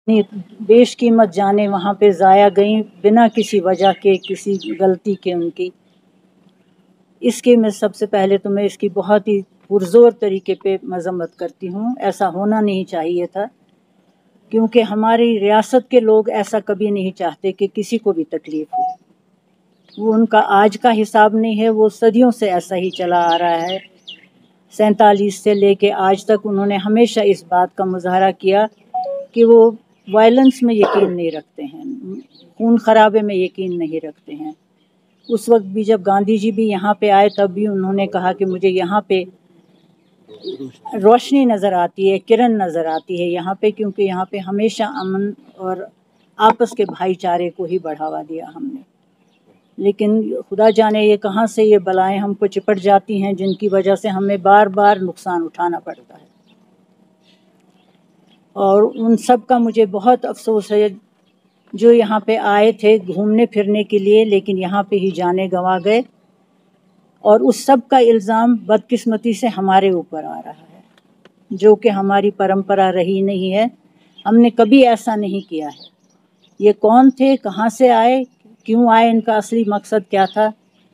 बेश कीमत जाने वहाँ पे ज़ाया गई बिना किसी वजह के, किसी गलती के उनकी। इसके मैं सबसे पहले तो मैं इसकी बहुत ही पुरज़ोर तरीके पे मज़म्मत करती हूँ। ऐसा होना नहीं चाहिए था, क्योंकि हमारी रियासत के लोग ऐसा कभी नहीं चाहते कि किसी को भी तकलीफ़ हो। वो उनका आज का हिसाब नहीं है, वो सदियों से ऐसा ही चला आ रहा है। 47 से लेके आज तक उन्होंने हमेशा इस बात का मुजाहरा किया कि वो वायलेंस में यकीन नहीं रखते हैं, खून खराबे में यकीन नहीं रखते हैं। उस वक्त भी जब गांधी जी भी यहाँ पे आए तब भी उन्होंने कहा कि मुझे यहाँ पे रोशनी नज़र आती है, किरण नज़र आती है यहाँ पे, क्योंकि यहाँ पे हमेशा अमन और आपस के भाईचारे को ही बढ़ावा दिया हमने। लेकिन खुदा जाने ये कहाँ से ये बलाएं हमको चिपट जाती हैं, जिनकी वजह से हमें बार बार नुकसान उठाना पड़ता है। और उन सब का मुझे बहुत अफसोस है जो यहाँ पे आए थे घूमने फिरने के लिए, लेकिन यहाँ पे ही जाने गंवा गए। और उस सब का इल्ज़ाम बदकिस्मती से हमारे ऊपर आ रहा है, जो कि हमारी परंपरा रही नहीं है। हमने कभी ऐसा नहीं किया है। ये कौन थे, कहाँ से आए, क्यों आए, इनका असली मकसद क्या था,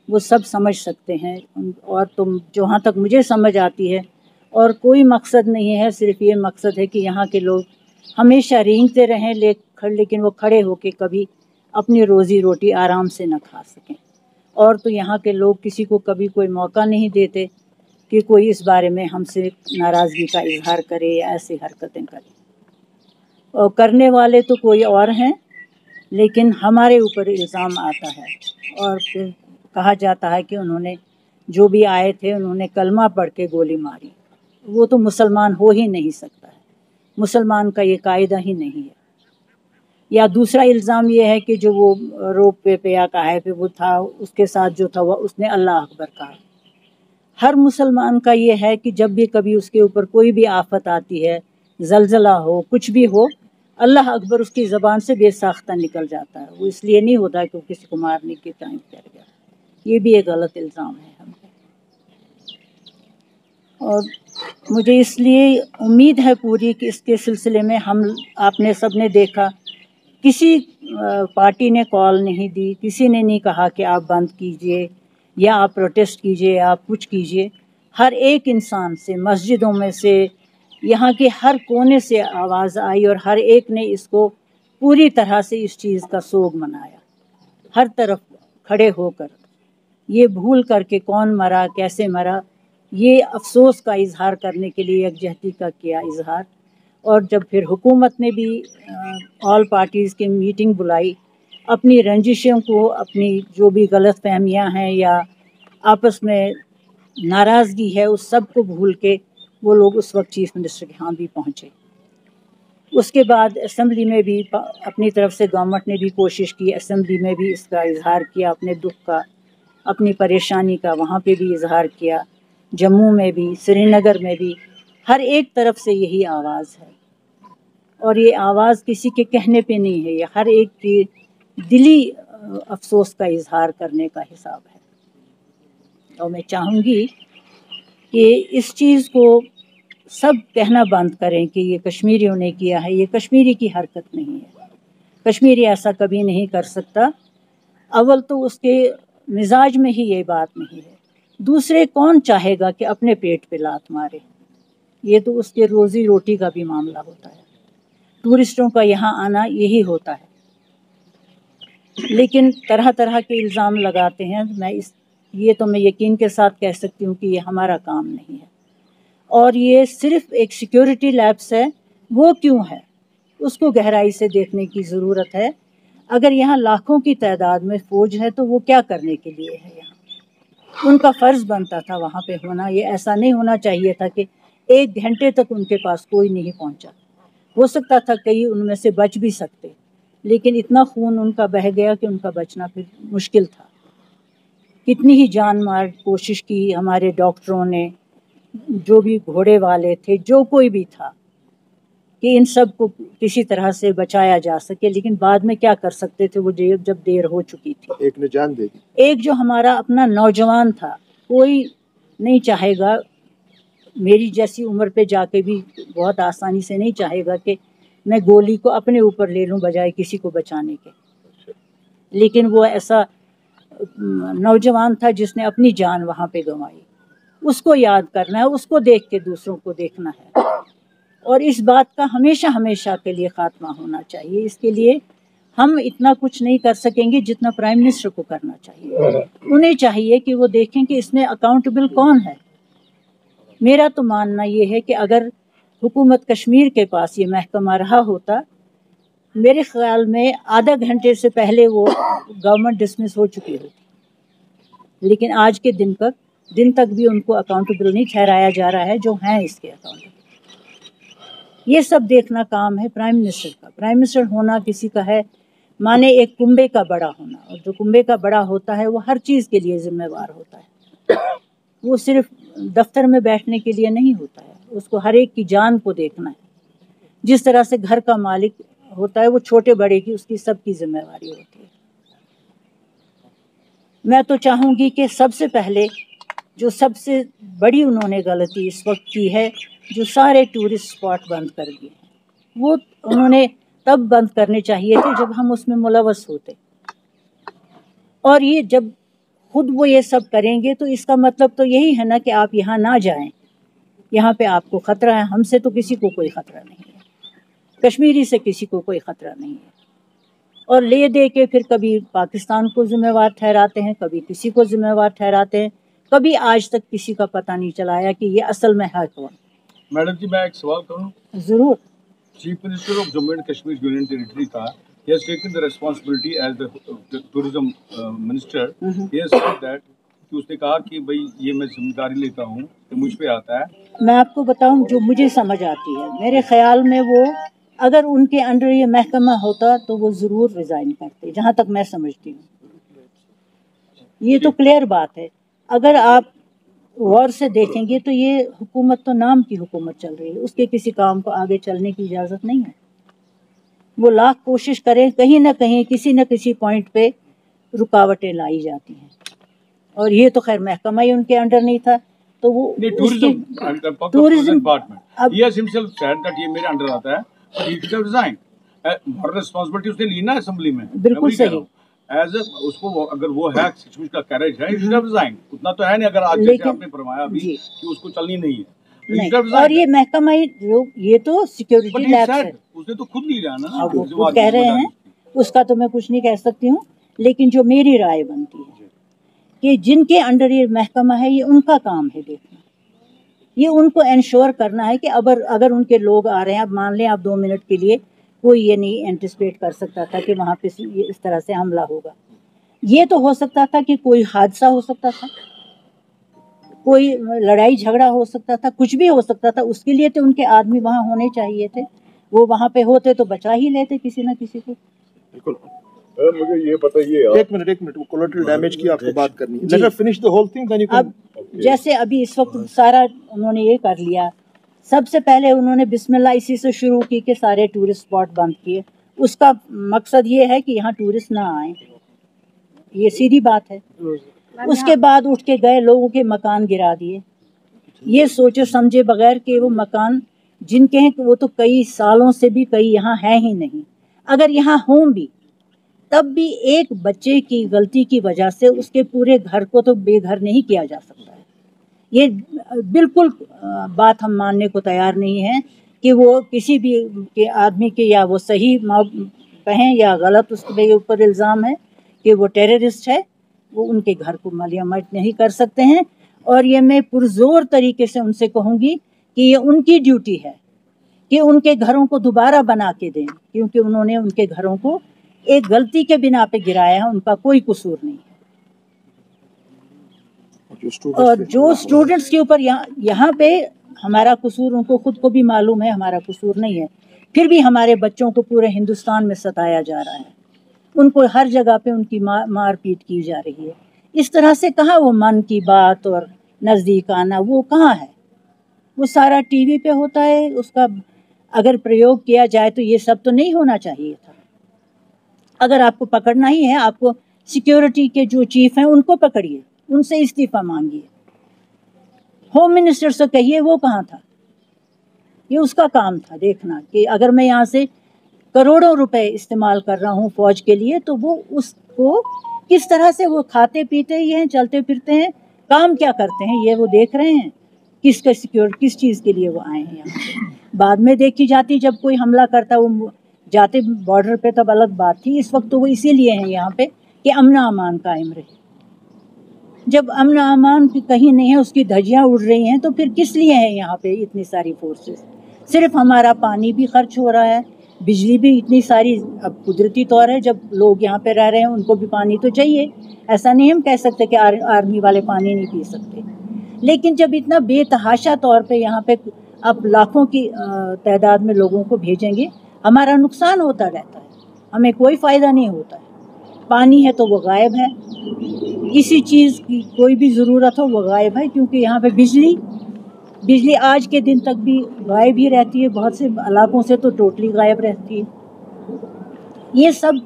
वो सब समझ सकते हैं। और तुम जहाँ तक मुझे समझ आती है, और कोई मकसद नहीं है, सिर्फ ये मकसद है कि यहाँ के लोग हमेशा रेंगते रहें, लेकिन वो खड़े होके कभी अपनी रोज़ी रोटी आराम से न खा सकें। और तो यहाँ के लोग किसी को कभी कोई मौका नहीं देते कि कोई इस बारे में हमसे नाराज़गी का इजहार करे या ऐसी हरकतें करे। और करने वाले तो कोई और हैं, लेकिन हमारे ऊपर इल्ज़ाम आता है और फिर कहा जाता है कि उन्होंने जो भी आए थे उन्होंने कलमा पढ़ के गोली मारी। वो तो मुसलमान हो ही नहीं सकता है, मुसलमान का ये कायदा ही नहीं है। या दूसरा इल्ज़ाम ये है कि जो वो रोप पे या काहे पे वो था, उसके साथ जो था वो उसने अल्लाह अकबर कहा। हर मुसलमान का ये है कि जब भी कभी उसके ऊपर कोई भी आफत आती है, जलजला हो, कुछ भी हो, अल्लाह अकबर उसकी ज़बान से बेसाख्ता निकल जाता है। वो इसलिए नहीं होता कि वो किसी को मारने के टाइम कर गया। ये भी एक गलत इल्ज़ाम है हम पे। और मुझे इसलिए उम्मीद है पूरी कि इसके सिलसिले में आपने सब ने देखा, किसी पार्टी ने कॉल नहीं दी, किसी ने नहीं कहा कि आप बंद कीजिए या आप प्रोटेस्ट कीजिए, आप कुछ कीजिए। हर एक इंसान से, मस्जिदों में से, यहाँ के हर कोने से आवाज़ आई और हर एक ने इसको पूरी तरह से इस चीज़ का सोग मनाया, हर तरफ खड़े होकर। ये भूल करके कौन मरा, कैसे मरा, ये अफसोस का इजहार करने के लिए यकजहती का किया इजहार। और जब फिर हुकूमत ने भी ऑल पार्टीज़ की मीटिंग बुलाई, अपनी रंजिशों को, अपनी जो भी गलत फहमियाँ हैं या आपस में नाराज़गी है, उस सब को भूल के वो लोग उस वक्त चीफ मिनिस्टर के यहाँ भी पहुँचे। उसके बाद असेंबली में भी अपनी तरफ से गवर्नमेंट ने भी कोशिश की, असेंबली में भी इसका इजहार किया, अपने दुख का, अपनी परेशानी का वहाँ पे भी इजहार किया। जम्मू में भी, श्रीनगर में भी, हर एक तरफ से यही आवाज़ है। और ये आवाज़ किसी के कहने पे नहीं है, ये हर एक की दिली अफसोस का इजहार करने का हिसाब है। और मैं चाहूँगी कि इस चीज़ को सब कहना बंद करें कि ये कश्मीरियों ने किया है। ये कश्मीरी की हरकत नहीं है, कश्मीरी ऐसा कभी नहीं कर सकता। अव्वल तो उसके मिजाज में ही ये बात नहीं है, दूसरे कौन चाहेगा कि अपने पेट पे लात मारे। ये तो उसके रोज़ी रोटी का भी मामला होता है, टूरिस्टों का यहाँ आना यही होता है। लेकिन तरह तरह के इल्ज़ाम लगाते हैं। ये तो मैं यकीन के साथ कह सकती हूँ कि ये हमारा काम नहीं है। और ये सिर्फ एक सिक्योरिटी लैप्स है, वो क्यों है उसको गहराई से देखने की ज़रूरत है। अगर यहाँ लाखों की तादाद में फ़ौज है तो वो क्या करने के लिए है यहाँ? उनका फ़र्ज़ बनता था वहाँ पे होना। ये ऐसा नहीं होना चाहिए था कि 1 घंटे तक उनके पास कोई नहीं पहुँचा। हो सकता था कई उनमें से बच भी सकते, लेकिन इतना खून उनका बह गया कि उनका बचना फिर मुश्किल था। कितनी ही जान मार कोशिश की हमारे डॉक्टरों ने, जो भी घोड़े वाले थे, जो कोई भी था, कि इन सब को किसी तरह से बचाया जा सके। लेकिन बाद में क्या कर सकते थे, वो जब देर हो चुकी थी। एक ने जान दे दी। एक जो हमारा अपना नौजवान था, कोई नहीं चाहेगा, मेरी जैसी उम्र पे जाके भी बहुत आसानी से नहीं चाहेगा कि मैं गोली को अपने ऊपर ले लूं बजाय किसी को बचाने के। लेकिन वो ऐसा नौजवान था जिसने अपनी जान वहाँ पे गंवाई, उसको याद करना है, उसको देख के दूसरों को देखना है, और इस बात का हमेशा हमेशा के लिए खात्मा होना चाहिए। इसके लिए हम इतना कुछ नहीं कर सकेंगे जितना प्राइम मिनिस्टर को करना चाहिए। उन्हें चाहिए कि वो देखें कि इसमें अकाउंटेबल कौन है। मेरा तो मानना ये है कि अगर हुकूमत कश्मीर के पास ये महकमा रहा होता, मेरे ख्याल में आधा घंटे से पहले वो गवर्नमेंट डिसमिस हो चुकी होती। लेकिन आज के दिन तक भी उनको अकाउंटेबल नहीं ठहराया जा रहा है जो हैं इसके अकाउंटेबल। ये सब देखना काम है प्राइम मिनिस्टर का। प्राइम मिनिस्टर होना किसी का है माने एक कुंबे का बड़ा होना, और जो कुंबे का बड़ा होता है वो हर चीज़ के लिए जिम्मेवार होता है। वो सिर्फ दफ्तर में बैठने के लिए नहीं होता है, उसको हर एक की जान को देखना है। जिस तरह से घर का मालिक होता है वो छोटे बड़े की उसकी सबकी जिम्मेवारी होती है। मैं तो चाहूँगी कि सबसे पहले जो सबसे बड़ी उन्होंने गलती इस वक्त की है, जो सारे टूरिस्ट स्पॉट बंद कर दिए हैं, वो उन्होंने तब बंद करने चाहिए थे जब हम उसमें मुलव्वस होते। और ये जब खुद वो ये सब करेंगे तो इसका मतलब तो यही है ना कि आप यहाँ ना जाएं, यहाँ पे आपको ख़तरा है। हमसे तो किसी को कोई ख़तरा नहीं है, कश्मीरी से किसी को कोई ख़तरा नहीं है। और ले दे के फिर कभी पाकिस्तान को ज़िम्मेवार ठहराते हैं, कभी किसी को ज़िम्मेवार ठहराते हैं, कभी आज तक किसी का पता नहीं चलाया कि ये असल में है कौन। मैडम जी, मैं एक सवाल करूं? ज़रूर। Chief minister of Jammu and Kashmir union territory का he has taken the responsibility as the tourism minister. He has said that कि उसने कहा कि भाई ये मैं जिम्मेदारी लेता हूँ कि मुझ पे आता है। मैं आपको बताऊं जो मुझे समझ आती है, मेरे ख्याल में वो अगर उनके अंडर ये महकमा होता तो वो ज़रूर रिज़ाइन करते, जहाँ तक मैं समझती हूँ। ये तो क्लियर बात है। अगर आप गौर से देखेंगे तो ये हुकूमत तो नाम की हुकूमत चल रही है, उसके किसी काम को आगे चलने की इजाज़त नहीं है। वो लाख कोशिश करें, कहीं ना कहीं किसी न किसी पॉइंट पे रुकावटें लाई जाती हैं। और ये तो खैर महकमा ही उनके अंडर नहीं था, तो वो tourism department he has himself said that ये मेरे अंडर आता है, but he should have resigned. Moral responsibility उसने ली ना असेंबली में। बिल्कुल सही। एज उसको अगर वो है सचमुच का कैरेज है, he should have resigned। उतना तो है नहीं, अगर आज जैसे आपने फरमाया अभी कि उसको चलनी नहीं है। नहीं, और ये महकमा जो ये तो सिक्योरिटी लैब है, उसने तो खुद नहीं लिया ना। वो कह रहे हैं, उसका तो मैं कुछ नहीं कह सकती हूँ। लेकिन जो मेरी राय बनती है कि जिनके अंडर ये महकमा है, ये उनका काम है देखना, ये उनको इंश्योर करना है कि अगर उनके लोग आ रहे हैं, अब मान लें आप 2 मिनट के लिए, कोई ये नहीं एंटिसिपेट कर सकता था कि वहाँ पे ये इस तरह से हमला होगा। ये तो हो सकता था कि कोई हादसा हो सकता था, कोई लड़ाई झगड़ा हो सकता था, कुछ भी हो सकता था। उसके लिए तो उनके आदमी वहाँ होने चाहिए थे। वो वहाँ पे होते तो बचा ही लेते किसी न किसी को। बिल्कुल। मुझे ये बताइए, एक मिनट वो कोलैटरल डैमेज की आपको बात करनी है। Let us finish the whole thing, then you can. अब जैसे अभी इस वक्त सारा उन्होंने ये कर लिया, सबसे पहले उन्होंने बिस्मिल्लाह इसी से शुरू की कि सारे टूरिस्ट स्पॉट बंद किए। उसका मकसद ये है कि यहाँ टूरिस्ट ना आए, ये सीधी बात है। उसके बाद उठ के गए, लोगों के मकान गिरा दिए, ये सोचे समझे बगैर कि वो मकान जिनके हैं वो तो कई सालों से भी कई यहाँ हैं ही नहीं। अगर यहाँ हों भी तब भी एक बच्चे की गलती की वजह से उसके पूरे घर को तो बेघर नहीं किया जा सकता है। ये बिल्कुल बात हम मानने को तैयार नहीं है कि वो किसी भी के आदमी के, या वो सही कहें या गलत, उसके ऊपर इल्ज़ाम है कि वो टेररिस्ट है, वो उनके घर को मलियामत नहीं कर सकते हैं। और ये मैं पुरजोर तरीके से उनसे कहूँगी कि ये उनकी ड्यूटी है कि उनके घरों को दोबारा बना के दें, क्योंकि उन्होंने उनके घरों को एक गलती के बिना पे गिराया है, उनका कोई कसूर नहीं है। और जो स्टूडेंट्स के ऊपर यहाँ पे हमारा कसूर उनको खुद को भी मालूम है, हमारा कसूर नहीं है, फिर भी हमारे बच्चों को पूरे हिंदुस्तान में सताया जा रहा है, उनको हर जगह पे उनकी मार पीट की जा रही है। इस तरह से कहाँ वो मन की बात और नज़दीक आना, वो कहाँ है? वो सारा टीवी पे होता है। उसका अगर प्रयोग किया जाए तो ये सब तो नहीं होना चाहिए था। अगर आपको पकड़ना ही है, आपको सिक्योरिटी के जो चीफ हैं उनको पकड़िए, उनसे इस्तीफ़ा मांगिए, होम मिनिस्टर से कहिए वो कहाँ था। ये उसका काम था देखना कि अगर मैं यहाँ से करोड़ों रुपए इस्तेमाल कर रहा हूँ फौज के लिए, तो वो उसको किस तरह से वो खाते पीते ही हैं, चलते फिरते हैं, काम क्या करते हैं ये वो देख रहे हैं, किसका सिक्योर किस चीज़ के लिए वो आए हैं यहाँ पे। बाद में देखी जाती जब कोई हमला करता वो जाते बॉर्डर पे तब अलग बात थी। इस वक्त तो वो इसीलिए हैं यहाँ पे कि अमन अमान कायम रहे। जब अमन अमान कहीं नहीं है, उसकी धज्जियाँ उड़ रही हैं, तो फिर किस लिए हैं यहाँ पे इतनी सारी फोर्सेस? सिर्फ हमारा पानी भी खर्च हो रहा है, बिजली भी इतनी सारी, अब कुदरती तौर है जब लोग यहाँ पे रह रहे हैं उनको भी पानी तो चाहिए, ऐसा नहीं हम कह सकते कि आर्मी वाले पानी नहीं पी सकते। लेकिन जब इतना बेतहाशा तौर पे यहाँ पे आप लाखों की तादाद में लोगों को भेजेंगे, हमारा नुकसान होता रहता है, हमें कोई फ़ायदा नहीं होता है। पानी है तो वो गायब है, किसी चीज़ की कोई भी ज़रूरत हो वो गायब है, क्योंकि यहाँ पे बिजली आज के दिन तक भी गायब ही रहती है, बहुत से इलाकों से तो टोटली गायब रहती है। ये सब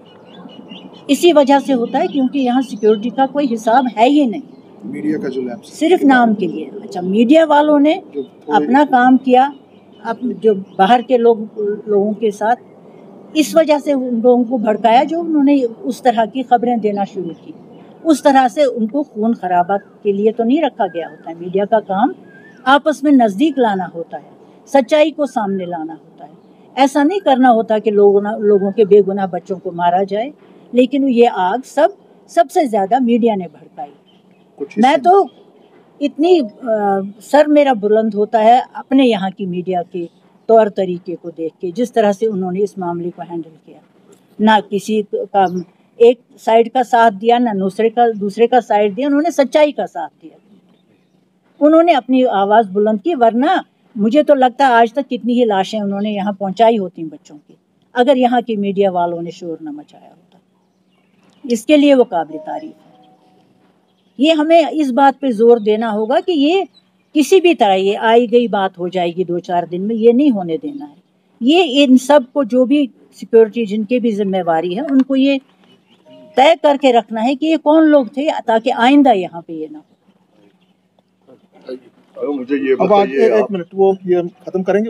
इसी वजह से होता है क्योंकि यहाँ सिक्योरिटी का कोई हिसाब है ही नहीं। मीडिया का जो लैप्स सिर्फ नाम के लिए। अच्छा, मीडिया वालों ने अपना काम किया, अब जो बाहर के लोगों के साथ इस वजह से उन लोगों को भड़काया, जो उन्होंने उस तरह की खबरें देना शुरू की। उस तरह से उनको खून खराबा के लिए तो नहीं रखा गया होता है। मीडिया का काम आपस में नज़दीक लाना होता है, सच्चाई को सामने लाना होता है। ऐसा नहीं करना होता कि लोगों के बेगुनाह बच्चों को मारा जाए। लेकिन ये आग सबसे ज़्यादा मीडिया ने भड़काई। मैं तो इतनी सर मेरा बुलंद होता है अपने यहाँ की मीडिया के तौर तरीके को देख के, जिस तरह से उन्होंने इस मामले को हैंडल किया। ना किसी का एक साइड का साथ दिया, ना दूसरे का साइड दिया, उन्होंने सच्चाई का साथ दिया। उन्होंने अपनी आवाज़ बुलंद की, वरना मुझे तो लगता है आज तक कितनी ही लाशें उन्होंने यहाँ पहुँचाई होती बच्चों की, अगर यहाँ की मीडिया वालों ने शोर न मचाया होता। इसके लिए वो काबिल तारीफ है। ये हमें इस बात पे जोर देना होगा कि ये किसी भी तरह ये आई गई बात हो जाएगी 2-4 दिन में, ये नहीं होने देना है। ये इन सब को जो भी सिक्योरिटी जिनकी भी जिम्मेवारी है, उनको ये तय करके रखना है कि ये कौन लोग थे, ताकि आइंदा यहाँ पे ये ना हो। मुझे ये बताइए, एक मिनट, वो ये खत्म करेंगे।